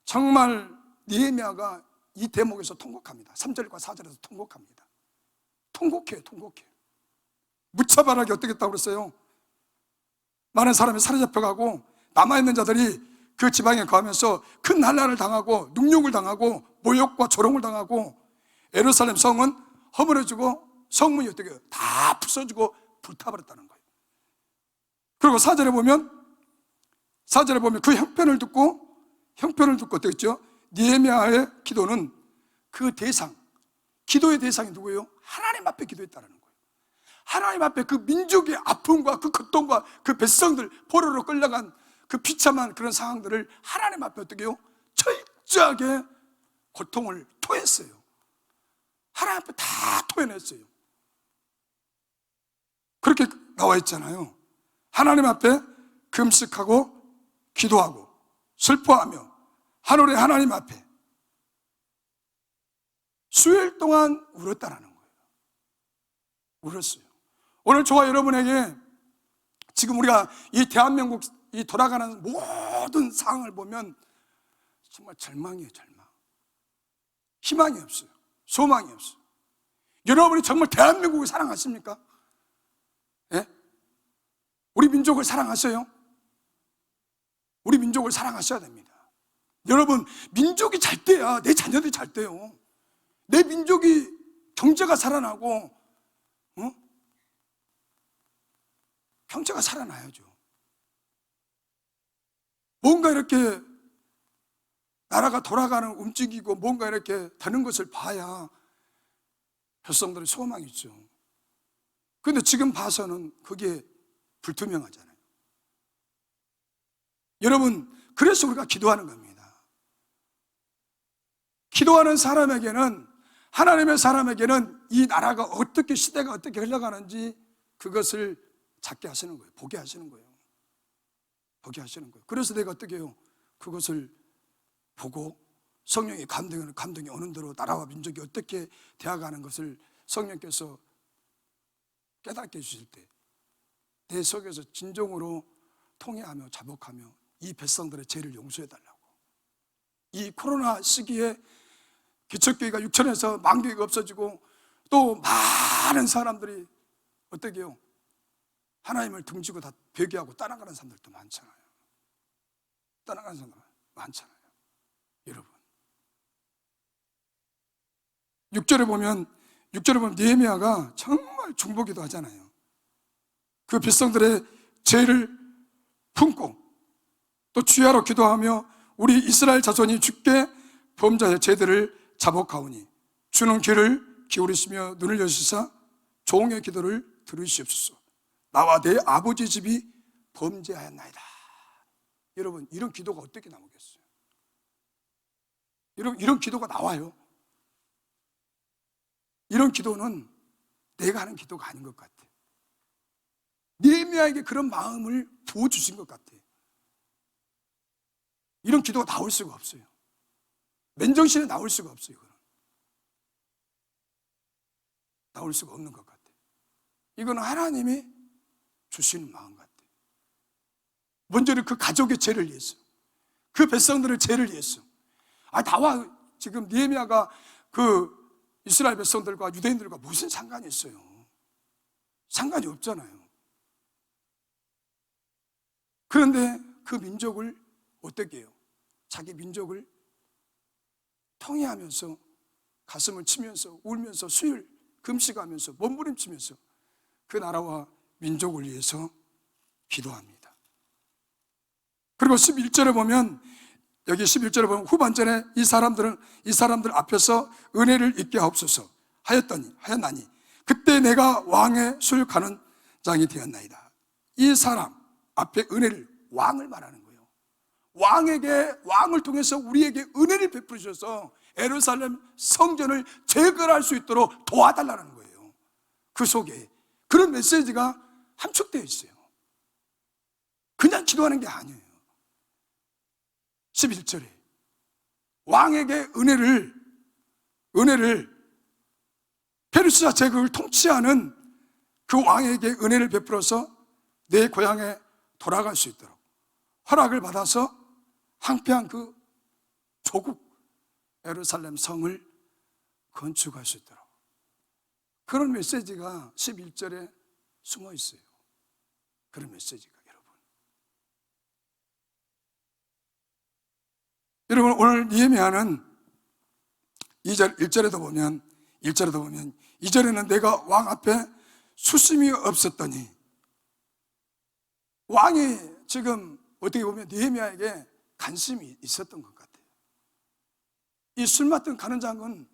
[SPEAKER 1] 정말 느헤미야가 이 대목에서 통곡합니다. 3절과 4절에서 통곡합니다. 통곡해요. 무차별하게 어떻게 했다고 그랬어요? 많은 사람이 사로잡혀가고 남아있는 자들이 그 지방에 거하면서 큰 난란을 당하고 능욕을 당하고 모욕과 조롱을 당하고 예루살렘 성은 허물어지고 성문이 어떻게 해요? 다 부서지고 불타버렸다는 거예요. 그리고 4절에 보면 그 형편을 듣고 어떻게 했죠? 느헤미야의 기도는 그 대상, 기도의 대상이 누구예요? 하나님 앞에 기도했다는 거예요. 하나님 앞에 그 민족의 아픔과 그 고통과 그 백성들 포로로 끌려간 그 비참한 그런 상황들을 하나님 앞에 어떻게 해요? 철저하게 고통을 토했어요. 하나님 앞에 다 토해냈어요. 그렇게 나와 있잖아요. 하나님 앞에 금식하고 기도하고 슬퍼하며 하늘의 하나님 앞에 수일 동안 울었다라는 거예요. 울었어요. 오늘 저와 여러분에게 지금 우리가 이 대한민국 이 돌아가는 모든 상황을 보면 정말 절망이에요. 절망. 희망이 없어요. 소망이 없어요. 여러분이 정말 대한민국을 사랑하십니까? 예? 우리 민족을 사랑하세요? 우리 민족을 사랑하셔야 됩니다. 여러분, 민족이 잘 돼야 내 자녀들이 잘 돼요. 내 민족이 경제가 살아나고 경제가 살아나야죠. 뭔가 이렇게 나라가 돌아가는 움직이고 뭔가 이렇게 되는 것을 봐야 백성들의 소망이 있죠. 그런데 지금 봐서는 그게 불투명하잖아요. 여러분, 그래서 우리가 기도하는 겁니다. 기도하는 사람에게는, 하나님의 사람에게는 이 나라가 어떻게, 시대가 어떻게 흘러가는지 그것을 찾게 하시는 거예요. 보게 하시는 거예요. 보게 하시는 거예요. 그래서 내가 어떻게 해요? 그것을 보고 성령의 감동이 오는 대로 나라와 민족이 어떻게 되어가는 것을 성령께서 깨닫게 해주실 때 내 속에서 진정으로 통회하며 자복하며 이 백성들의 죄를 용서해달라고, 이 코로나 시기에 기초교회가 6천에서 만교회가 없어지고 또 많은 사람들이 어떻게 해요? 하나님을 등지고 다 배교하고 떠나가는 사람들도 많잖아요. 떠나가는 사람들 많잖아요. 여러분, 6절에 보면 느헤미야가 정말 중보기도 하잖아요. 그 백성들의 죄를 품고 또 주야로 기도하며 우리 이스라엘 자손이 주께 범죄의 죄들을 자복하오니 주는 귀를 기울이시며 눈을 여시사 종의 기도를 들으시옵소서. 나와 내 아버지 집이 범죄하였나이다. 여러분, 이런 기도가 어떻게 나오겠어요? 여러분, 이런 기도가 나와요? 이런 기도는 내가 하는 기도가 아닌 것 같아. 느헤미야에게 그런 마음을 부어주신 것 같아. 이런 기도가 나올 수가 없어요. 맨정신에 나올 수가 없어요. 이거는 나올 수가 없는 것 같아. 이거는 하나님이 주시는 마음 같아. 먼저는 그 가족의 죄를 위해서, 그 백성들의 죄를 위해서. 나와 지금 느헤미야가 그 이스라엘 백성들과 유대인들과 무슨 상관이 있어요? 상관이 없잖아요. 그런데 그 민족을 어떻게 해요? 자기 민족을 통회하면서 가슴을 치면서 울면서 수일 금식하면서 몸부림치면서 그 나라와 민족을 위해서 기도합니다. 그리고 11절에 보면, 여기 11절에 보면 후반전에 이 사람들 앞에서 은혜를 입게 하옵소서 하였나니 그때 내가 왕의 수육하는 장이 되었나이다. 이 사람 앞에 은혜를, 왕을 말하는 거예요. 왕을 통해서 우리에게 은혜를 베푸셔서 예루살렘 성전을 재건할 수 있도록 도와달라는 거예요. 그 속에 그런 메시지가 함축되어 있어요. 그냥 기도하는 게 아니에요. 11절에 왕에게 은혜를 페르시아 제국을 통치하는 그 왕에게 은혜를 베풀어서 내 고향에 돌아갈 수 있도록, 허락을 받아서 황폐한 그 조국 예루살렘 성을 건축할 수 있도록, 그런 메시지가 11절에 숨어 있어요. 그런 메시지가 여러분 오늘 니에미야는 1절에도 보면 2절에는 내가 왕 앞에 수심이 없었더니, 왕이 지금 어떻게 보면 니에미야에게 관심이 있었던 것 같아요. 이 술 맡은 가는 장은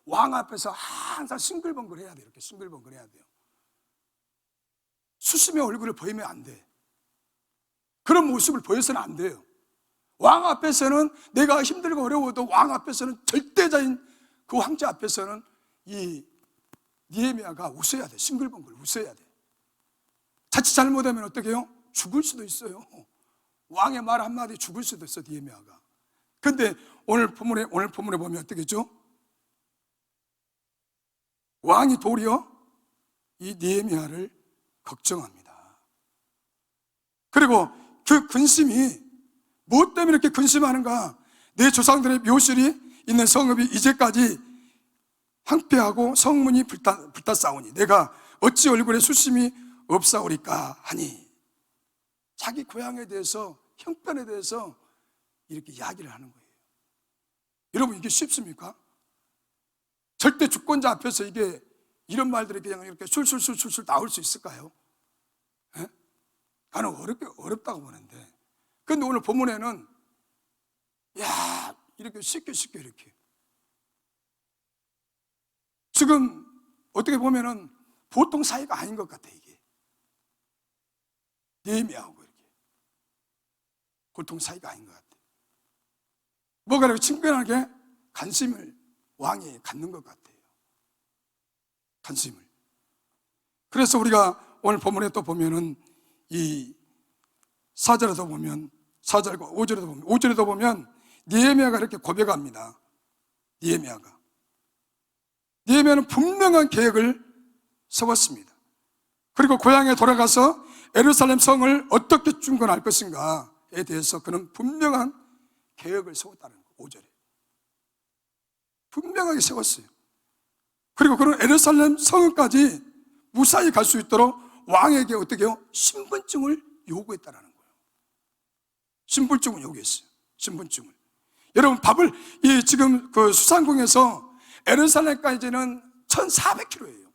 [SPEAKER 1] 왕 앞에서 항상 싱글벙글 해야 돼요. 이렇게 싱글벙글 해야 돼요. 수심의 얼굴을 보이면 안 돼. 그런 모습을 보여서는 안 돼요. 왕 앞에서는, 내가 힘들고 어려워도 왕 앞에서는, 절대자인 그 황제 앞에서는 이 니에미야가 웃어야 돼. 싱글벙글 웃어야 돼. 자칫 잘못하면 어떻게 해요? 죽을 수도 있어요. 왕의 말 한마디 죽을 수도 있어, 니에미야가. 근데 오늘 본문에 보면 어떻게 했죠? 왕이 도리어 이 니에미야를 걱정합니다. 그리고 그 근심이 무엇 때문에 이렇게 근심하는가? 내 조상들의 묘실이 있는 성읍이 이제까지 황폐하고 성문이 불타싸우니 내가 어찌 얼굴에 수심이 없사오리까 하니, 자기 고향에 대해서, 형편에 대해서 이렇게 이야기를 하는 거예요. 여러분 이게 쉽습니까? 절대 주권자 앞에서 이게 이런 말들이 그냥 이렇게 술술 나올 수 있을까요? 예? 나는 어렵다고 보는데, 근데 오늘 본문에는 이렇게 쉽게 이렇게, 지금 어떻게 보면은 보통 사이가 아닌 것 같아. 이게 니에미야하고 이렇게 보통 사이가 아닌 것 같아. 뭐가 이렇게 친근하게 관심을 왕이 갖는 것 같아요. 관심을. 그래서 우리가 오늘 본문에 또 보면은 이 4절에도 보면, 4절과 5절에도 보면 니에미야가 이렇게 고백합니다. 니에미야는 분명한 계획을 세웠습니다. 그리고 고향에 돌아가서 예루살렘 성을 어떻게 중건할 것인가에 대해서 그는 분명한 계획을 세웠다는 거예요. 5절에 분명하게 세웠어요. 그리고 그는 예루살렘 성까지 무사히 갈 수 있도록 왕에게 어떻게 해요? 신분증을 요구했다는 거예요. 신분증을 요구했어요. 신분증을. 여러분 지금 그 수상궁에서 예루살렘까지는 1400km예요.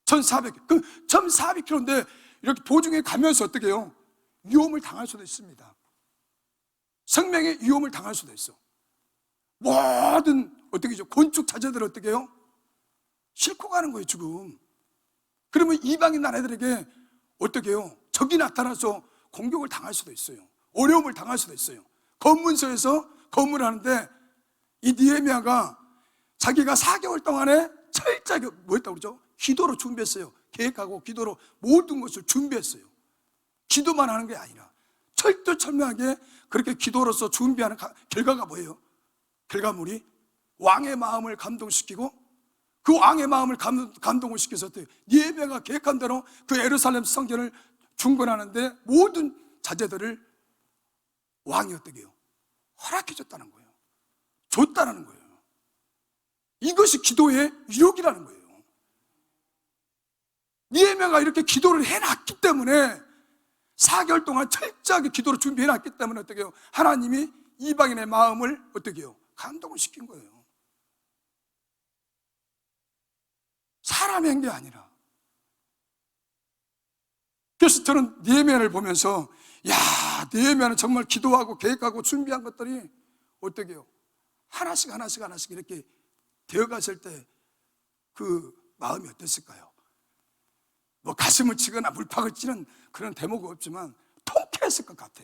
[SPEAKER 1] 1400km. 그 1400km인데 이렇게 도중에 가면서 어떻게 해요? 위험을 당할 수도 있습니다. 생명의 위험을 당할 수도 있어. 모든 어떻게 해요? 건축 자재들을 어떻게 해요? 싣고 가는 거예요, 지금. 그러면 이방인 나라들에게 어떻게 해요? 적이 나타나서 공격을 당할 수도 있어요. 어려움을 당할 수도 있어요. 검문소에서 검문을 하는데 이 니에미야가 자기가 4개월 동안에 철저하게 뭐 했다고 그러죠? 기도로 준비했어요. 계획하고 기도로 모든 것을 준비했어요. 기도만 하는 게 아니라 철두철미하게 그렇게 기도로서 준비하는 결과가 뭐예요? 결과물이 왕의 마음을 감동시키고, 그 왕의 마음을 감동을 시켜서 니에미야가 계획한 대로 그 예루살렘 성전을 중건하는데 모든 자재들을 왕이 어떻게 해요? 허락해 줬다는 거예요. 줬다는 거예요. 이것이 기도의 위력이라는 거예요. 니에미야가 이렇게 기도를 해놨기 때문에, 4개월 동안 철저하게 기도를 준비해놨기 때문에 어떻게 해요? 하나님이 이방인의 마음을 어떻게 해요? 감동을 시킨 거예요. 사람의 한 게 아니라. 그래서 저는 니에미야를 보면서 니에미야는 정말 기도하고 계획하고 준비한 것들이 어떻게 해요? 하나씩 이렇게 되어갔을 때 그 마음이 어땠을까요? 뭐 가슴을 치거나 물팍을 치는 그런 대목은 없지만 통쾌했을 것 같아.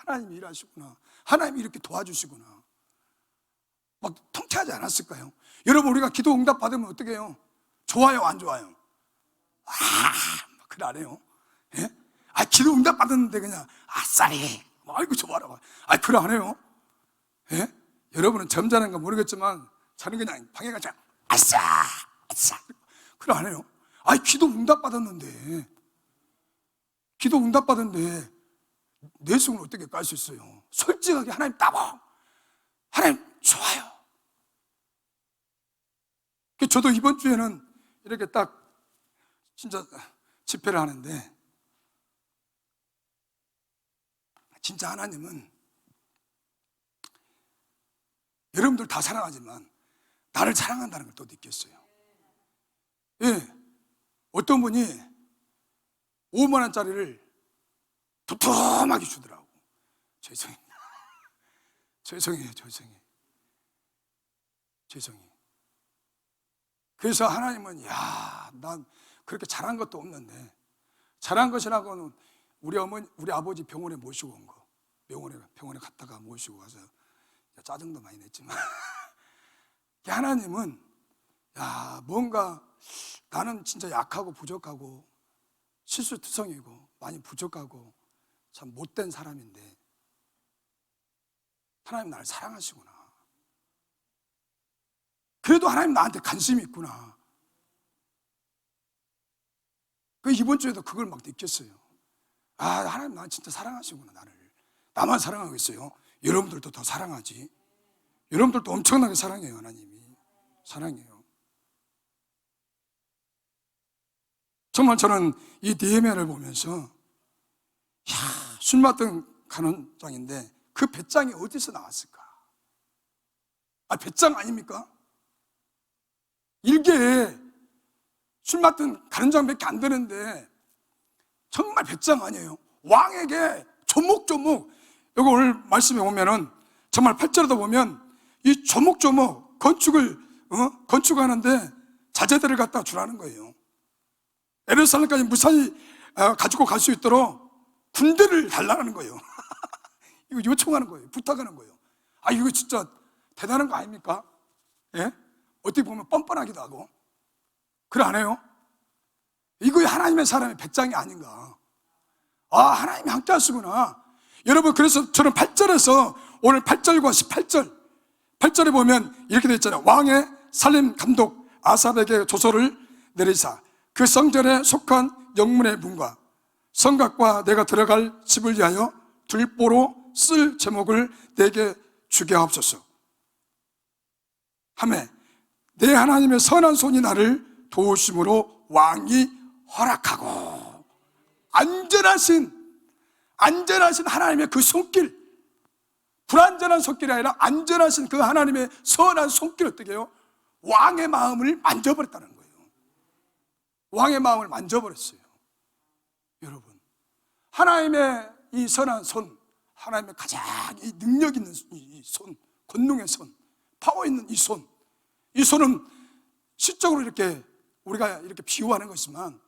[SPEAKER 1] 하나님이 일하시구나. 하나님이 이렇게 도와주시구나. 막 통쾌하지 않았을까요? 여러분, 우리가 기도 응답 받으면 어떻게 해요? 좋아요, 안 좋아요? 그래 안 해요? 예? 기도 응답 받았는데 그냥 아싸리, 아이고 좋아라. 그래 안 해요? 예? 여러분은 점잖은 건 모르겠지만 저는 그냥 방에 가서 아싸 그래 안 해요? 기도 응답 받았는데 내숭을 어떻게 깔 수 있어요? 솔직하게 하나님 따봉! 하나님 좋아요. 저도 이번 주에는 이렇게 딱 진짜 집회를 하는데, 진짜 하나님은 여러분들 다 사랑하지만 나를 사랑한다는 걸 또 느꼈어요. 예, 어떤 분이 5만 원짜리를 도톰하게 주더라고. 죄송해요. 그래서 하나님은, 야, 난 그렇게 잘한 것도 없는데, 잘한 것이라고는 우리 아버지 병원에 모시고 온 거, 병원에 갔다가 모시고 와서 짜증도 많이 냈지만 하나님은, 야, 뭔가 나는 진짜 약하고 부족하고 실수투성이고 많이 부족하고 참 못된 사람인데 하나님 나를 사랑하시구나. 그래도 하나님 나한테 관심이 있구나. 이번 주에도 그걸 막 느꼈어요. 아, 하나님 나 진짜 사랑하시구나. 나만 사랑하겠어요? 여러분들도 더 사랑하지. 여러분들도 엄청나게 사랑해요. 하나님이 사랑해요. 정말 저는 이 느헤미야를 보면서, 술 맡던 간원장인데 그 배짱이 어디서 나왔을까? 배짱 아닙니까? 일개에 술 맡은 간원장밖에 안 되는데 정말 배짱 아니에요? 왕에게 조목조목, 여기 오늘 말씀에 보면은 정말 8절에도 보면 이 조목조목 건축하는데 자재들을 갖다 주라는 거예요. 예루살렘까지 무사히 가지고 갈 수 있도록 군대를 달라는 거예요. 이거 요청하는 거예요. 부탁하는 거예요. 이거 진짜 대단한 거 아닙니까? 예? 어떻게 보면 뻔뻔하기도 하고. 그래 안 해요? 이거 하나님의 사람의 배짱이 아닌가. 하나님이 함께 하시구나. 여러분, 그래서 저는 8절에서 오늘 8절과 18절에 보면 이렇게 되어 있잖아요. 왕의 살림 감독 아삽에게 조서를 내리사 그 성전에 속한 영문의 문과 성곽과 내가 들어갈 집을 위하여 들보로 쓸 제목을 내게 주게 하옵소서 하매 내 하나님의 선한 손이 나를 도우심으로 왕이 허락하고. 안전하신 하나님의 그 손길, 불안전한 손길이 아니라 안전하신 그 하나님의 선한 손길, 어떻게 해요? 왕의 마음을 만져버렸다는 거예요. 왕의 마음을 만져버렸어요. 여러분, 하나님의 이 선한 손, 하나님의 가장 이 능력 있는 이 손, 권능의 손, 파워 있는 이 손은 시적으로 이렇게 우리가 이렇게 비유하는 것이지만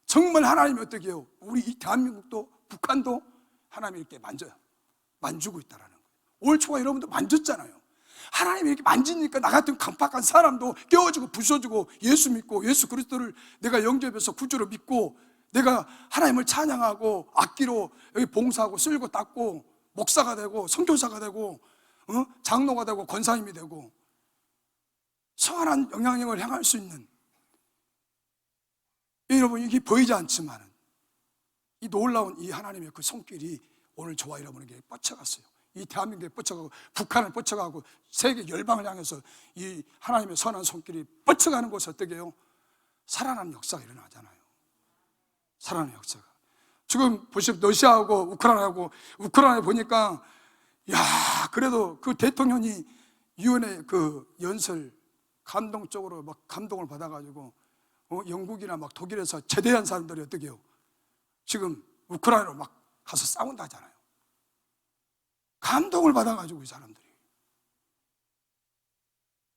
[SPEAKER 1] 정말 하나님이 어떻게 해요? 우리 이 대한민국도 북한도 하나님이 이렇게 만지고 있다는 거예요. 올 초가 여러분도 만졌잖아요. 하나님이 이렇게 만지니까 나 같은 강팍한 사람도 깨워지고 부서지고 예수 믿고 예수 그리스도를 내가 영접해서 구주로 믿고 내가 하나님을 찬양하고 악기로 여기 봉사하고 쓸고 닦고 목사가 되고 선교사가 되고 장로가 되고 권사님이 되고 선한 영향력을 향할 수 있는, 여러분 이게 보이지 않지만 이 놀라운 이 하나님의 그 손길이 오늘 저와 여러분에게 뻗쳐갔어요. 이 대한민국에 뻗쳐가고 북한을 뻗쳐가고 세계 열방을 향해서 이 하나님의 선한 손길이 뻗쳐가는 곳에 어떻게 해요? 살아나는 역사가 일어나잖아요. 살아나는 역사가. 지금 보시면 러시아하고 우크라이나에 보니까, 야, 그래도 그 대통령이 유엔의 그 연설 감동적으로 막 감동을 받아가지고 영국이나 막 독일에서 제대한 사람들이 어떻게 해요? 지금 우크라이나로 막 가서 싸운다 하잖아요. 감동을 받아가지고 이 사람들이.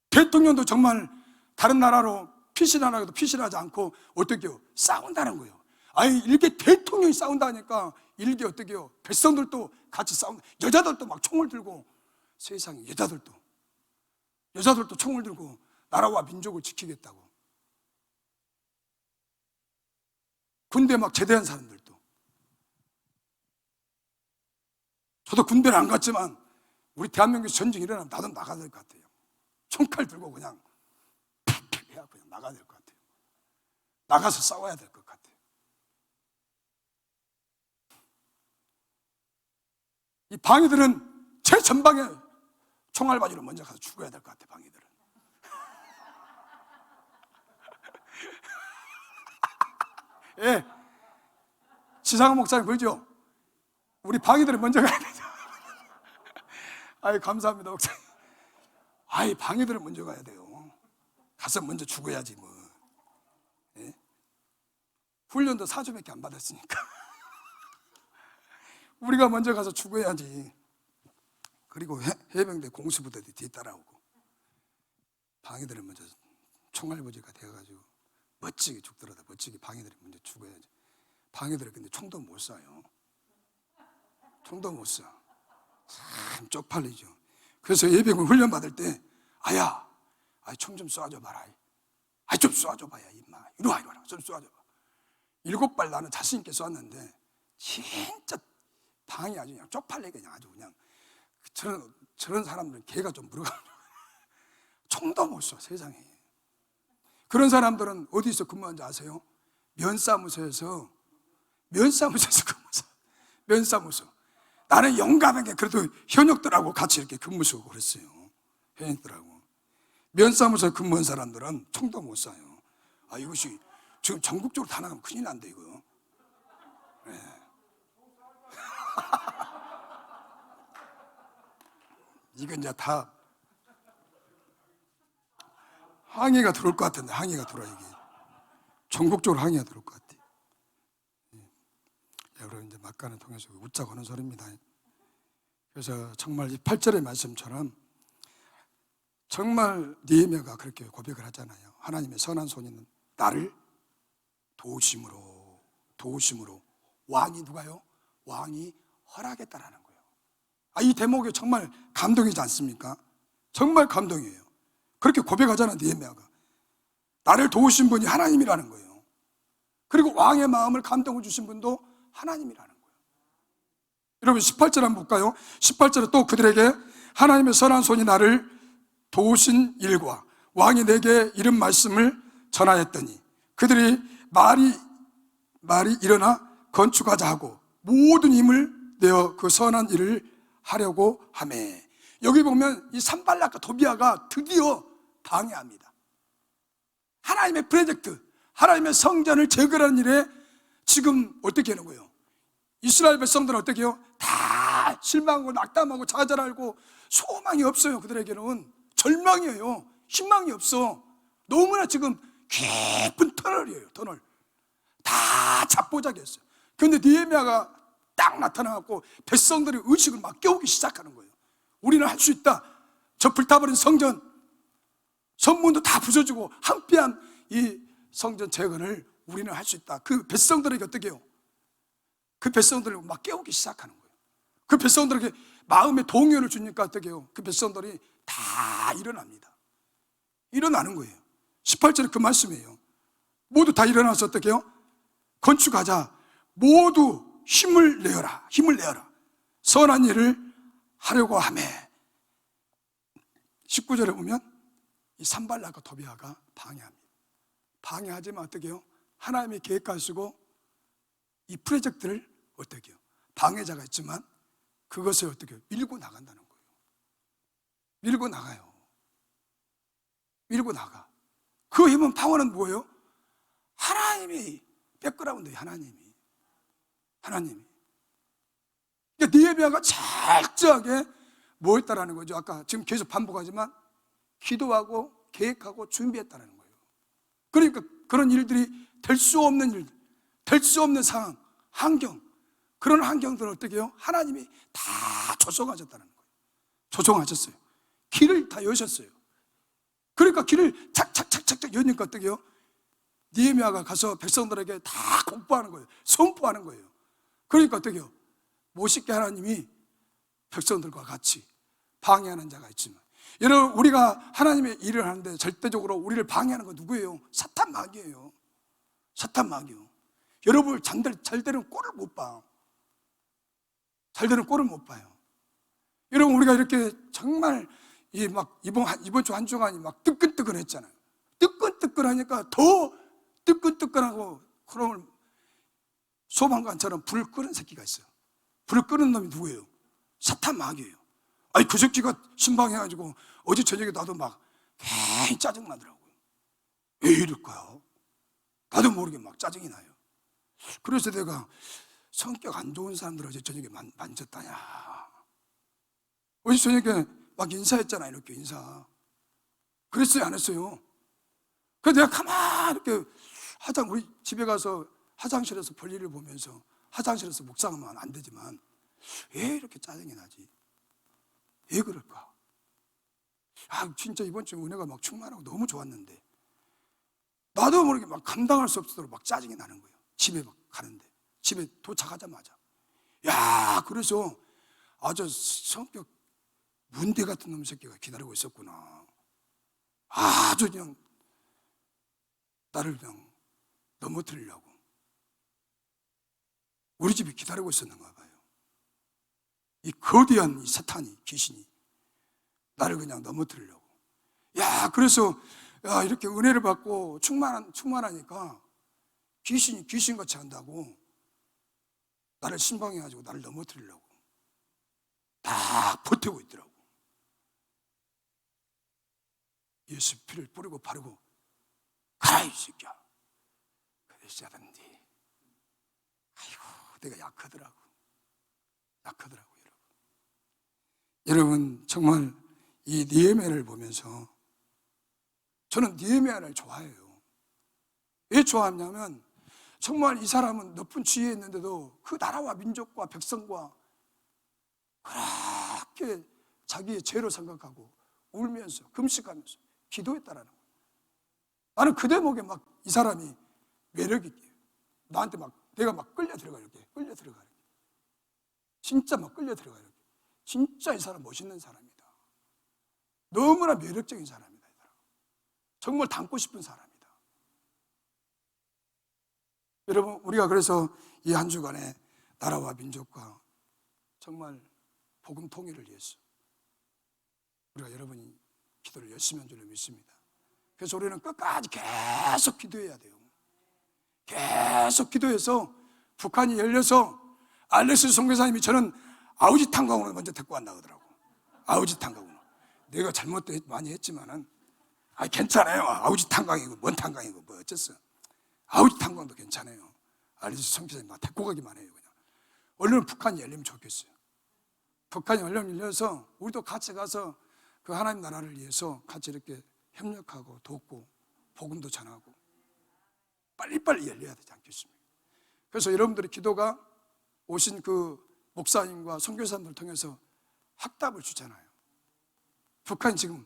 [SPEAKER 1] 대통령도 정말 다른 나라로 피신하라고 해도 피신하지 않고 어떻게 해요? 싸운다는 거예요. 이렇게 대통령이 싸운다니까 일개 어떻게 해요? 백성들도 같이 싸운다. 여자들도 막 총을 들고, 세상에 여자들도 총을 들고 나라와 민족을 지키겠다고. 군대 막 제대한 사람들도. 저도 군대를 안 갔지만 우리 대한민국에서 전쟁이 일어나면 나도 나가야 될 것 같아요. 총칼 들고 그냥 픽픽해야 그냥 나가야 될 것 같아요. 나가서 싸워야 될 것 같아요. 이 방해들은 제 전방에 총알바지로 먼저 가서 죽어야 될 것 같아. 방해들은. 예, 지상한 목사님 그러죠? 우리 방해들은 먼저 가야 되죠. 아이, 감사합니다 목사님. 아이, 방해들은 먼저 가야 돼요. 가서 먼저 죽어야지 뭐. 예? 훈련도 4주밖에 안 받았으니까 우리가 먼저 가서 죽어야지. 그리고 해병대 공수부대들이 뒤따라오고, 방해들은 먼저 총알부지가 되어가지고 멋지게 죽더라도 멋지게 방해들이 먼저 죽어야지. 방해들은 근데 총도 못 쏴요. 총도 못 쏴. 참 쪽팔리죠. 그래서 예비군 훈련 받을 때, 아야, 총 좀 쏴줘 봐라. 좀 쏴줘 봐야 임마. 이리 와, 좀 쏴줘 봐. 7발 나는 자신 있게 쐈는데 진짜 방이 아주 그냥 쪽팔리게 그냥 아주 그냥 저런 사람들은 개가 좀 물어가지고 총도 못 쏴. 세상에. 그런 사람들은 어디서 근무하는지 아세요? 면사무소에서 근무해서. 면사무소. 나는 용감하게 그래도 현역들하고 같이 이렇게 근무 쓰고 그랬어요. 현역들하고. 면사무소에 근무한 사람들은 총도 못 쏴요. 이것이 지금 전국적으로 다 나가면 큰일 난다 이거. 네. 이건 이제 다 항의가 들어올 것 같은데, 항의가 들어와. 이게 전국적으로 항의가 들어올 것 같아. 여러분, 이제 막간을 통해서 웃자고 하는 소리입니다. 그래서 정말 이 8절의 말씀처럼 정말 느헤미야가 그렇게 고백을 하잖아요. 하나님의 선한 손이 나를 도우심으로 왕이 누가요? 왕이 허락했다라는 거예요. 이 대목이 정말 감동이지 않습니까? 정말 감동이에요. 그렇게 고백하잖아요. 느헤미야가 나를 도우신 분이 하나님이라는 거예요. 그리고 왕의 마음을 감동을 주신 분도 하나님이라는 거예요. 여러분 18절 한번 볼까요? 18절에 또 그들에게 하나님의 선한 손이 나를 도우신 일과 왕이 내게 이런 말씀을 전하였더니 그들이 말이 일어나 건축하자 하고 모든 힘을 내어 그 선한 일을 하려고 하매. 여기 보면 이 산발락과 도비아가 드디어 방해합니다. 하나님의 프로젝트, 하나님의 성전을 재건하는 일에 지금 어떻게 하는 거예요? 이스라엘 백성들은 어떻게 해요? 다 실망하고 낙담하고 좌절하고 소망이 없어요. 그들에게는 절망이에요. 희망이 없어. 너무나 지금 깊은 터널이에요. 터널. 다 잡보자기했어요. 그런데 느헤미야가 딱 나타나갖고 백성들의 의식을 막 깨우기 시작하는 거예요. 우리는 할 수 있다. 저 불타버린 성전, 성문도 다 부서지고 황폐한 이 성전 재건을 우리는 할 수 있다. 그 백성들에게 어떻게 해요? 그 백성들을 막 깨우기 시작하는 거예요. 그 백성들에게 마음의 동요를 주니까 어떻게 해요? 그 백성들이 다 일어납니다. 일어나는 거예요. 18절에 그 말씀이에요. 모두 다 일어나서 어떻게 해요? 건축하자. 모두 힘을 내어라. 힘을 내어라. 선한 일을 하려고 하매. 19절에 보면 이 산발락과 도비아가 방해합니다. 방해하지만 어떻게 해요? 하나님의 계획하시고 이 프로젝트를 어떻게 해요? 방해자가 있지만 그것을 어떻게 해요? 밀고 나간다는 거예요. 밀고 나가요. 밀고 나가. 그 힘은 파워는 뭐예요? 하나님이 백그라운드예요. 하나님이. 그러니까 느헤미야가 철저하게 뭐 했다라는 거죠? 아까 지금 계속 반복하지만 기도하고 계획하고 준비했다는 거예요. 그러니까 그런 일들이 될 수 없는 일들, 될 수 없는 상황, 환경, 그런 환경들을 어떻게 해요? 하나님이 다 조성하셨다는 거예요. 조성하셨어요. 길을 다 여셨어요. 그러니까 길을 착착착착 여니까 어떻게 해요? 느헤미야가 가서 백성들에게 다 공포하는 거예요. 선포하는 거예요. 그러니까 어떻게 해요? 멋있게 하나님이 백성들과 같이 방해하는 자가 있지만, 여러분, 우리가 하나님의 일을 하는데 절대적으로 우리를 방해하는 건 누구예요? 사탄 마귀예요. 사탄 마귀요. 여러분 잘 되는 꼴을 못 봐. 잘 되는 꼴을 못 봐요. 여러분, 우리가 이렇게 정말 이번 주 한 주간이 막 뜨끈뜨끈했잖아요. 뜨끈뜨끈하니까 더 뜨끈뜨끈하고, 그러면 소방관처럼 불을 끄는 새끼가 있어요. 불을 끄는 놈이 누구예요? 사탄 마귀예요. 아니 그저께가 신방해가지고 어제 저녁에 나도 막 괜히 짜증나더라고요. 왜 이럴까요? 나도 모르게 막 짜증이 나요. 그래서 내가 성격 안 좋은 사람들 어제 저녁에 만졌다냐. 어제 저녁에 막 인사했잖아. 이렇게 인사. 그랬어요 안 했어요? 그래서 내가 가만히 이렇게 우리 집에 가서 화장실에서 볼일을 보면서 화장실에서 묵상하면 안 되지만 왜 이렇게 짜증이 나지? 왜 그럴까? 진짜 이번 주에 은혜가 막 충만하고 너무 좋았는데 나도 모르게 막 감당할 수 없도록 막 짜증이 나는 거예요. 집에 막 가는데 집에 도착하자마자 그래서 아주 성격 문대 같은 놈 새끼가 기다리고 있었구나. 아주 그냥 나를 그냥 넘어뜨리려고 우리 집이 기다리고 있었는가 봐요. 이 거대한 이 사탄이, 귀신이 나를 그냥 넘어뜨리려고. 그래서 이렇게 은혜를 받고 충만하니까 귀신이 귀신같이 한다고 나를 신방해가지고 나를 넘어뜨리려고 다 버티고 있더라고. 예수 피를 뿌리고 바르고 가라 이 새끼야. 그랬어야 되는데 아이고 내가 약하더라고 여러분 정말 이 느헤미야를 보면서 저는 느헤미야를 좋아해요. 왜 좋아하냐면 정말 이 사람은 높은 지위에 있는데도 그 나라와 민족과 백성과 그렇게 자기의 죄로 생각하고 울면서 금식하면서 기도했다라는 거예요. 나는 그 대목에 막 이 사람이 매력 있게 나한테 막 내가 막 끌려 들어가 이렇게 진짜 막 끌려 들어가 이렇게. 진짜 이 사람 멋있는 사람이다. 너무나 매력적인 사람이다. 이 사람. 정말 닮고 싶은 사람이다. 여러분 우리가 그래서 이 한 주간에 나라와 민족과 정말 복음 통일을 위해서 우리가 여러분이 기도를 열심히 한 줄로 믿습니다. 그래서 우리는 끝까지 계속 기도해야 돼요. 계속 기도해서 북한이 열려서 알렉스 선교사님이 저는 아우지 탄광으로 먼저 데리고 간다고 하더라고. 아우지 탄광으로. 내가 잘못 많이 했지만은 괜찮아요. 아우지 탄광이고 뭔 탄광이고 뭐 어쨌어. 아우지 탄광도 괜찮아요. 알렉스 선교사님 나 데리고 가기만 해요. 그냥. 얼른 북한이 열리면 좋겠어요. 북한이 얼른 열려서 우리도 같이 가서 그 하나님 나라를 위해서 같이 이렇게 협력하고 돕고 복음도 전하고 빨리빨리 열려야 되지 않겠습니까? 그래서 여러분들의 기도가 오신 그 목사님과 선교사님들 통해서 확답을 주잖아요. 북한이 지금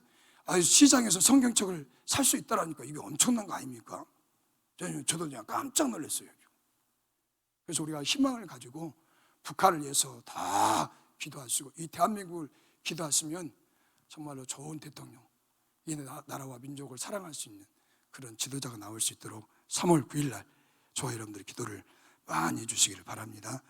[SPEAKER 1] 시장에서 성경책을 살 수 있다라니까 이게 엄청난 거 아닙니까? 저도 그냥 깜짝 놀랐어요. 그래서 우리가 희망을 가지고 북한을 위해서 다 기도하시고 이 대한민국을 기도하시면 정말로 좋은 대통령, 이 나라와 민족을 사랑할 수 있는 그런 지도자가 나올 수 있도록 3월 9일 날 저와 여러분들의 기도를 많이 해주시기를 바랍니다.